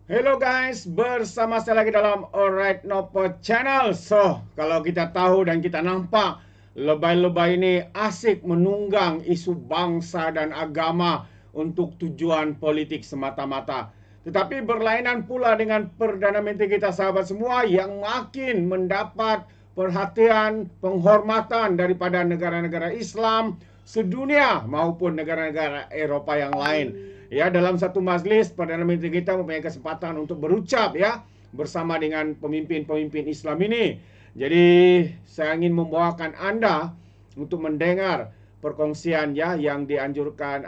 Hello guys, bersama saya lagi dalam Alright Nopo Channel. So, kalau kita tahu dan kita nampak, lebay-lebay ini asik menunggang isu bangsa dan agama untuk tujuan politik semata-mata. Tetapi berlainan pula dengan Perdana Menteri kita sahabat semua yang makin mendapat perhatian, penghormatan daripada negara-negara Islam sedunia maupun negara-negara Eropah yang lain. Ya, dalam satu majlis Perdana Menteri kita mempunyai kesempatan untuk berucap ya bersama dengan pemimpin-pemimpin Islam ini. Jadi saya ingin membawakan anda untuk mendengar perkongsian ya yang dianjurkan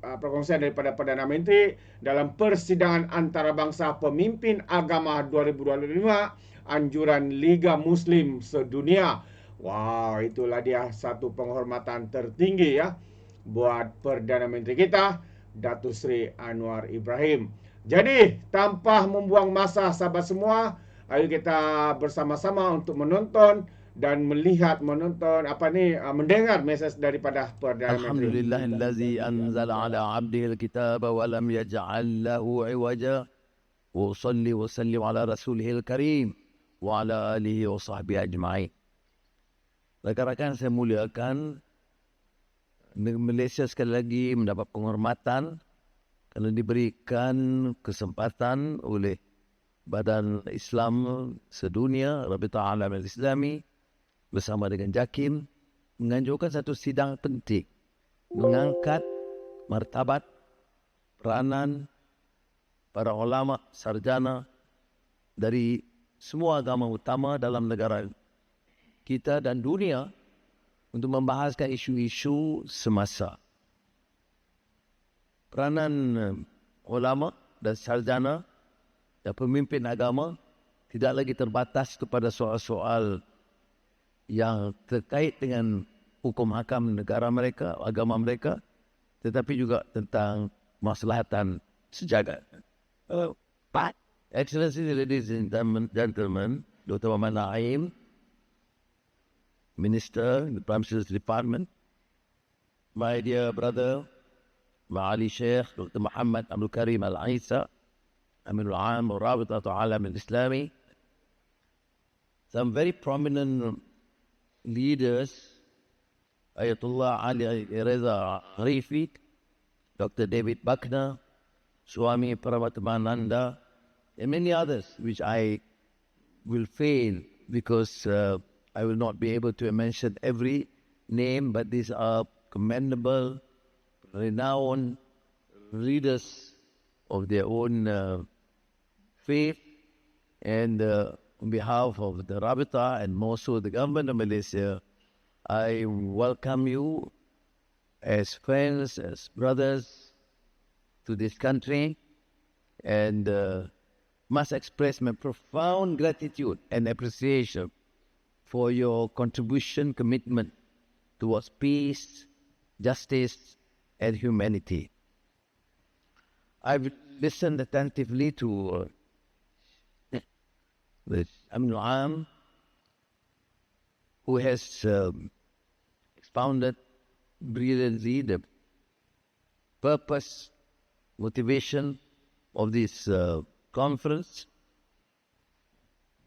perkongsian daripada Perdana Menteri dalam Persidangan Antarabangsa Pemimpin Agama 2025 anjuran Liga Muslim Sedunia. Wow, itulah dia satu penghormatan tertinggi ya buat Perdana Menteri kita, Datuk Seri Anwar Ibrahim. Jadi, tanpa membuang masa sahabat semua, ayo kita bersama-sama untuk menonton dan melihat mendengar mesej daripada Perdana Menteri. Alhamdulillah allazi anzala ala abdihi alkitaba wa lam yaj'al lahu iwaja wa usalli wa sallim ala rasulihil karim wa ala alihi wa sahbihi ajma'in. Rakan-rakan saya muliakan, Malaysia sekali lagi mendapat penghormatan kerana diberikan kesempatan oleh Badan Islam Sedunia, Rabitah al-Islami bersama dengan JAKIM menganjurkan satu sidang penting mengangkat martabat peranan para ulama sarjana dari semua agama utama dalam negara kita dan dunia untuk membahaskan isu-isu semasa. Peranan ulama dan sarjana dan pemimpin agama tidak lagi terbatas kepada soal-soal yang terkait dengan hukum-hakam negara mereka, agama mereka, tetapi juga tentang maslahatan sejagat. Pak, Excellency, ladies and gentlemen, Dr. Muhammad Naim, Minister in the Prime Minister's Department, my dear brother, Ma'ali Sheikh, Dr. Muhammad Abdul Karim Al-Isa, Amin al-Am wa Rabitah al-Islami, some very prominent leaders, Ayatollah Ali Reza Harifi, Dr. David Buckner, Swami Paramahansa, and many others, which I will fail because I will not be able to mention every name, but these are commendable, renowned leaders of their own faith. And on behalf of the Rabitah and more so the government of Malaysia, I welcome you as friends, as brothers to this country, and must express my profound gratitude and appreciation for your contribution, commitment towards peace, justice, and humanity. I've listened attentively to the Amin al-Am, who has expounded brilliantly the purpose, motivation of this conference.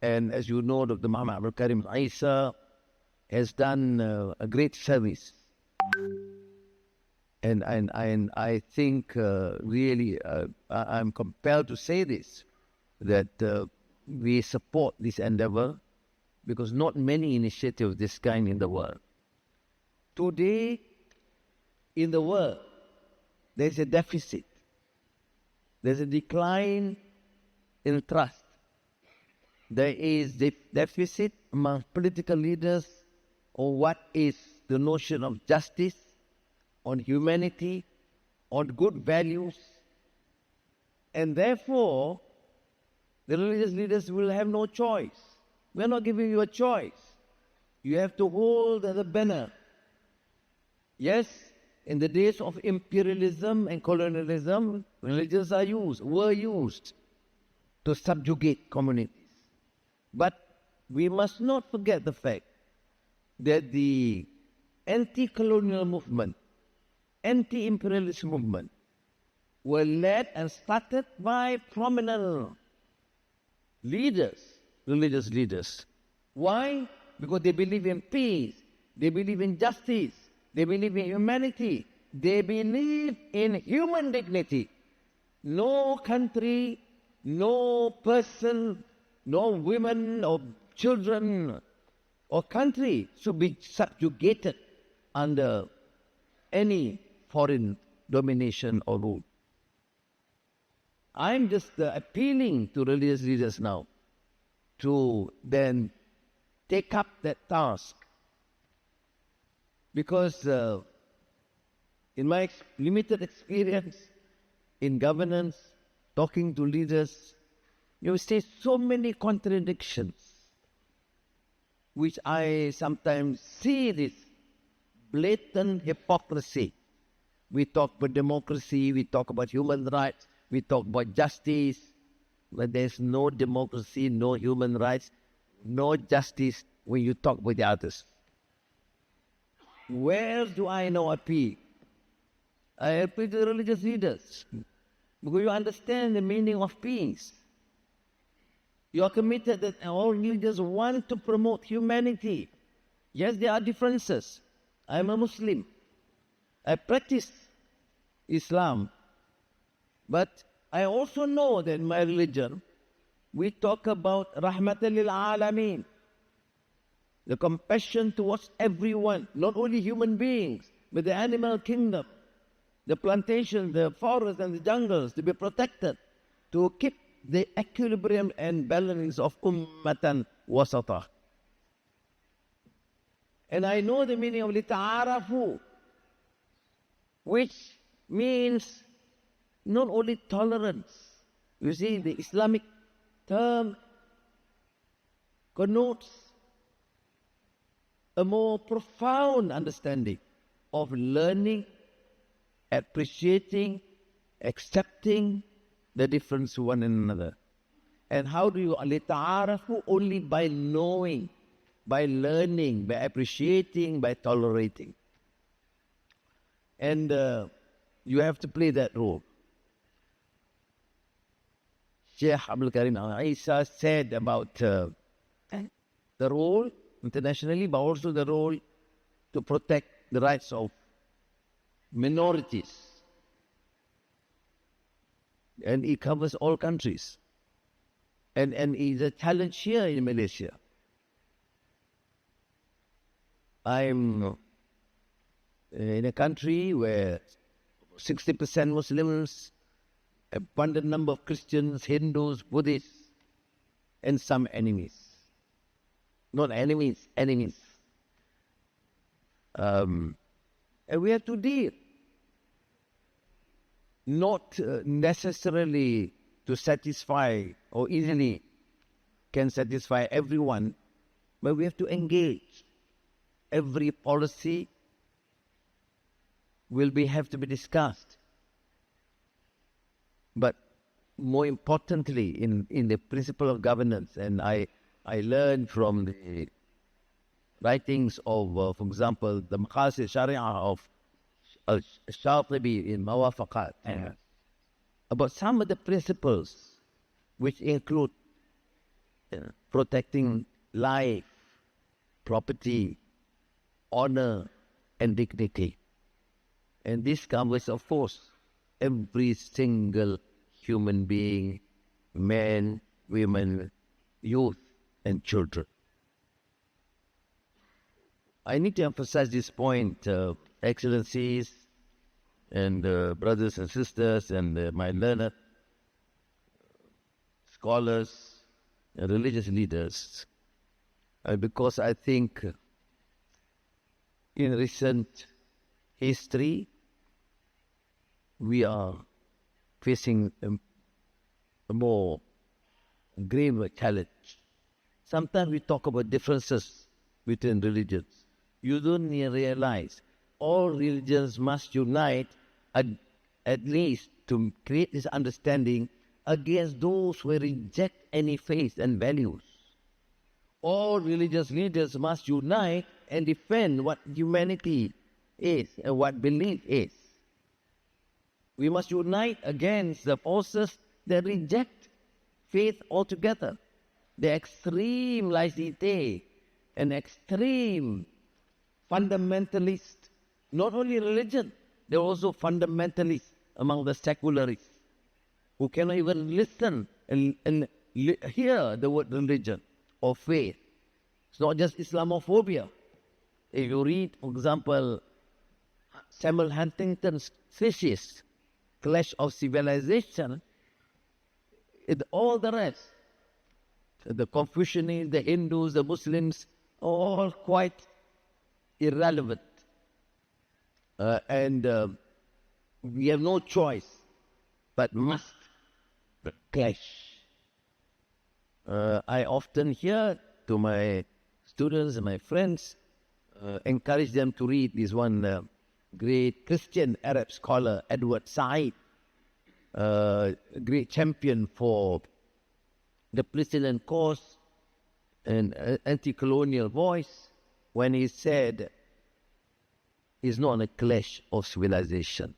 And as you know, Dr. Muhammad Abdul Karim Isa has done a great service. And I think really I'm compelled to say this, that we support this endeavor because not many initiatives of this kind in the world. Today, in the world, there's a deficit. There's a decline in trust. There is the deficit among political leaders on what is the notion of justice, on humanity, on good values. And therefore, the religious leaders will have no choice. We're not giving you a choice. You have to hold the banner. Yes, in the days of imperialism and colonialism, religions were used to subjugate communities. But we must not forget the fact that the anti-colonial movement, anti-imperialist movement were led and started by prominent leaders, religious leaders. Why? Because they believe in peace, they believe in justice, they believe in humanity, they believe in human dignity. No country, no person, no women or children or country should be subjugated under any foreign domination or rule. I'm just appealing to religious leaders now to then take up that task. Because in my limited experience in governance, talking to leaders, you see so many contradictions, which I sometimes see this blatant hypocrisy. We talk about democracy, we talk about human rights, we talk about justice, but there's no democracy, no human rights, no justice when you talk with the others. Where do I now appeal? I appeal to the religious leaders, because you understand the meaning of peace. You are committed that all religions want to promote humanity. Yes, there are differences. I am a Muslim. I practice Islam. But I also know that in my religion, we talk about rahmatan lil alameen, the compassion towards everyone, not only human beings, but the animal kingdom, the plantations, the forests and the jungles to be protected, to keep the equilibrium and balance of Ummatan Wasata. And I know the meaning of lita'arafu, which means not only tolerance. You see, the Islamic term connotes a more profound understanding of learning, appreciating, accepting the difference to one another. And how do you lita'arafu? Only by knowing, by learning, by appreciating, by tolerating. And you have to play that role. Sheikh Abdul Karim Al-Isa said about the role internationally, but also the role to protect the rights of minorities. And it covers all countries. And it's a challenge here in Malaysia. I'm in a country where 60% Muslims, abundant number of Christians, Hindus, Buddhists, and some enemies. Not enemies, enemies. And we have to deal. Not necessarily to satisfy or easily can satisfy everyone, but we have to engage. Every policy will have to be discussed. But more importantly, in the principle of governance, and I learned from the writings of, for example, the Maqasid Sharia of al-Syatibi in Mawafaqat, about some of the principles which include protecting life, property, honor, and dignity. And this covers, of course, every single human being, men, women, youth, and children. I need to emphasize this point, Excellencies, and brothers and sisters, and my learned scholars, and religious leaders, because I think in recent history, we are facing a more grave challenge. Sometimes we talk about differences between religions. You don't realize all religions must unite at least to create this understanding against those who reject any faith and values. All religious leaders must unite and defend what humanity is and what belief is. We must unite against the forces that reject faith altogether. The extreme laicite, an extreme fundamentalist, not only religion, there are also fundamentalists among the secularists who cannot even listen and hear the word religion or faith. It's not just Islamophobia. If you read, for example, Samuel Huntington's thesis, Clash of Civilization, all the rest, the Confucianists, the Hindus, the Muslims, all quite irrelevant. And we have no choice but must clash. I often hear to my students and my friends, encourage them to read this one great Christian Arab scholar, Edward Said, great champion for the Palestinian cause and anti-colonial voice, when he said, it's not a clash of civilization.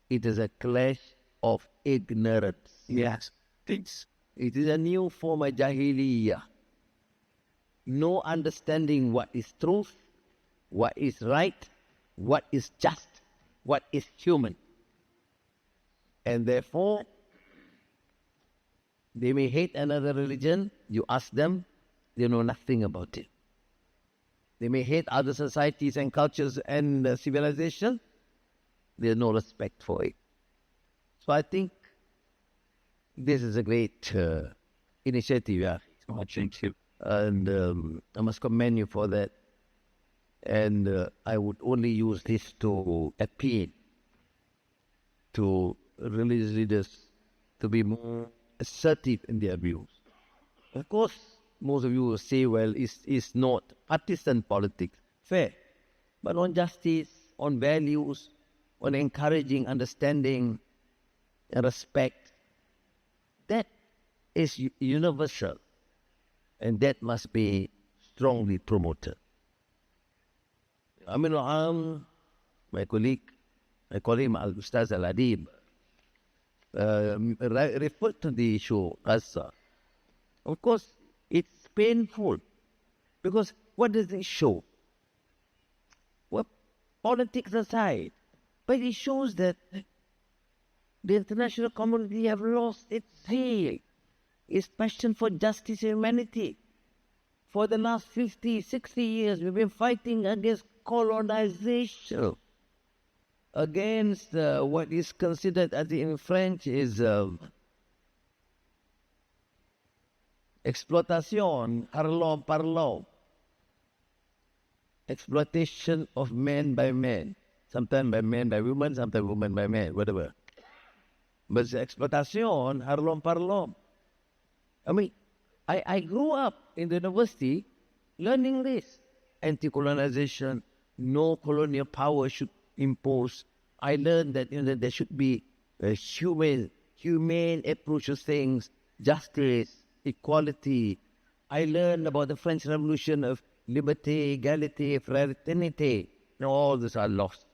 It is a clash of ignorance. Yes. It is a new form of jahiliyyah. No understanding what is truth, what is right, what is just, what is human. And therefore, they may hate another religion. You ask them, they know nothing about it. They may hate other societies and cultures and civilization. They have no respect for it. So I think this is a great initiative. Yeah. Thank you. And I must commend you for that. And I would only use this to appeal to religious leaders to be more assertive in their views. Of course, most of you will say, well, it's not partisan politics. Fair. But on justice, on values, on encouraging understanding and respect, that is universal. And that must be strongly promoted. Amin al-Am, my colleague, I call him Al-Ustaz Al-Adib, referred to the issue Gaza. Of course, it's painful, because what does it show? Well, politics aside, but it shows that the international community have lost its zeal, its passion for justice and humanity. For the last 50, 60 years, we've been fighting against colonization, against what is considered, as in French, is exploitation, harlot par l'homme, exploitation of man by man, sometimes by man by woman, sometimes woman by man, whatever. But it's exploitation, harlot par l'homme. I mean, I grew up in the university learning this. Anti-colonization, no colonial power should impose. I learned that there should be a humane approach to things, justice, equality. I learned about the French Revolution of liberté, égalité, fraternité. Now all these are lost.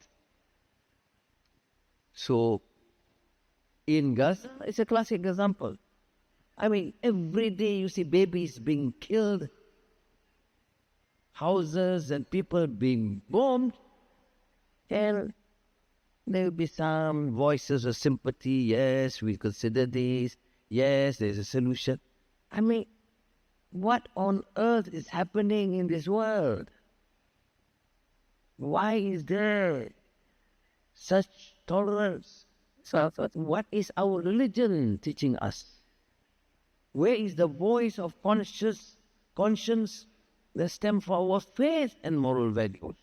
So, in Gaza, it's a classic example. I mean, every day you see babies being killed, houses and people being bombed, and there will be some voices of sympathy. Yes, we consider this. Yes, there's a solution. I mean, what on earth is happening in this world? Why is there such tolerance? So, what is our religion teaching us? Where is the voice of conscience that stems from our faith and moral values?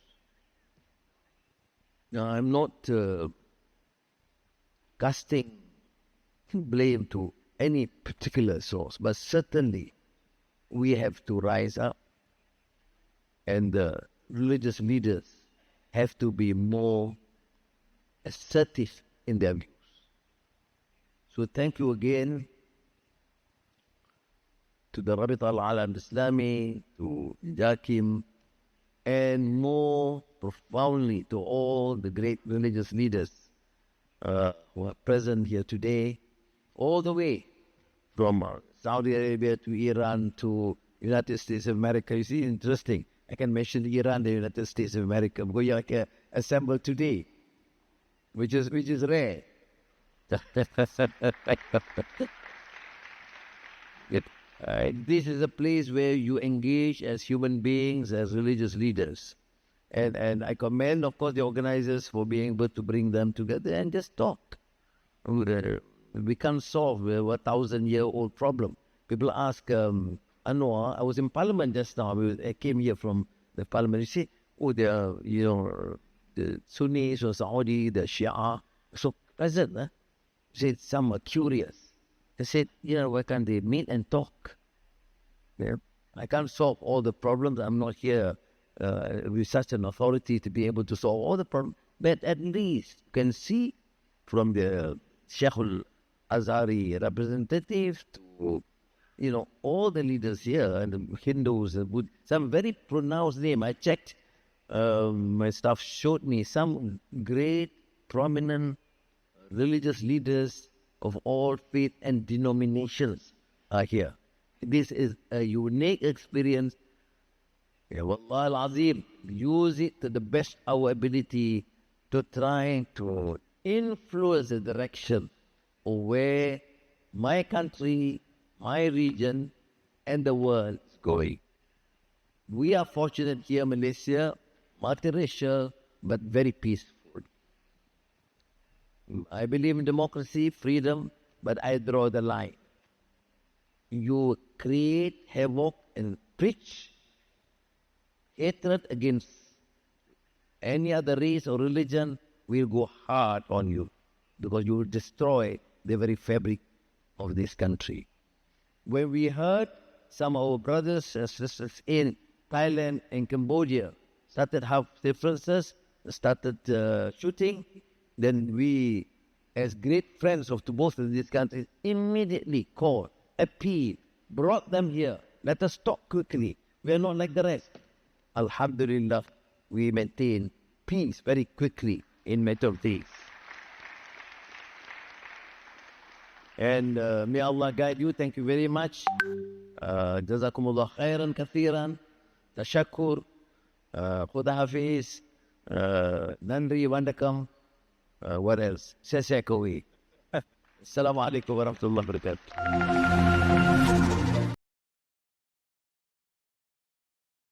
Now, I'm not casting blame to any particular source, but certainly we have to rise up, and the religious leaders have to be more assertive in their views. So thank you again to the Rabitah al-Islami, to JAKIM, and more profoundly to all the great religious leaders who are present here today, all the way from Saudi Arabia to Iran to United States of America. You see, interesting. I can mention Iran, the United States of America, because you are assembled today, which is rare. This is a place where you engage as human beings, as religious leaders. And I commend, of course, the organizers for being able to bring them together and just talk. We can't solve a 1,000-year-old problem. People ask, Anwar, I was in Parliament just now. I came here from the Parliament. You see, the Sunnis or Saudi, the Shia, so present. Said some are curious. They said, why can't they meet and talk? Yeah. I can't solve all the problems. I'm not here with such an authority to be able to solve all the problems. But at least you can see from the Sheikh al-Azhari representative to, all the leaders here, and the Hindus, some very pronounced name. I checked, my staff showed me some great, prominent religious leaders of all faith and denominations are here. This is a unique experience. Wallah al-Azim, use it to the best of our ability to try to influence the direction of where my country, my region, and the world is going. We are fortunate here in Malaysia, multiracial, but very peaceful. I believe in democracy, freedom, but I draw the line. You create havoc and preach hatred against any other race or religion, will go hard on you because you will destroy the very fabric of this country. When we heard some of our brothers and sisters in Thailand and Cambodia started have differences, started shooting, then we, as great friends of both of these countries, immediately called, appealed, brought them here. Let us talk quickly. We are not like the rest. Alhamdulillah, we maintain peace very quickly in matter of days. And may Allah guide you. Thank you very much. Jazakumullah khairan kathiran. Tashakkur. Khuda hafiz. Nandri wandakam. What else? Sesekawi. Assalamu alaikum wa rahmatullahi wa barakatuh.